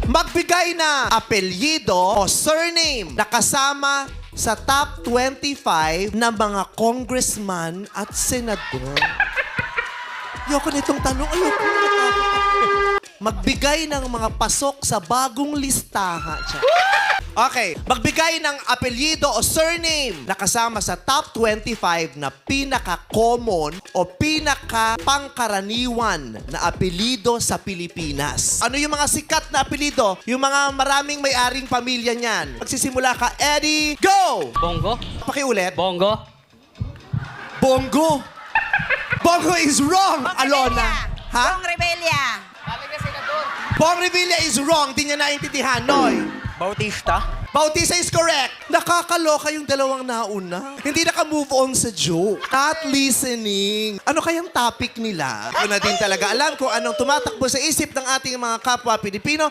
Magbigay na apelyido o surname na kasama sa top 25 na mga congressman at senador. Ayoko nitong tanong. Ayoko. Magbigay ng mga pasok sa bagong listahan. Okay. Magbigay ng apelyido o surname na kasama sa top 25 na pinaka-common o pinaka-pangkaraniwan na apelyido sa Pilipinas. Ano yung mga sikat na apelyido? Yung mga maraming may-aring pamilya niyan. Magsisimula ka, Eddie, go! Bongo? Pakiulit. Bongo? Bongo. Bongo is wrong, Alona. Ha? Bong Rebella. Bong Revilla is wrong. Di niya naintindihan, Noy. Bautista? Bautista is correct. Nakakaloka yung dalawang nauna. Hindi naka-move on sa joke. Not listening. Ano kayang topic nila? Ako na din talaga alam kung anong tumatakbo sa isip ng ating mga kapwa Pilipino.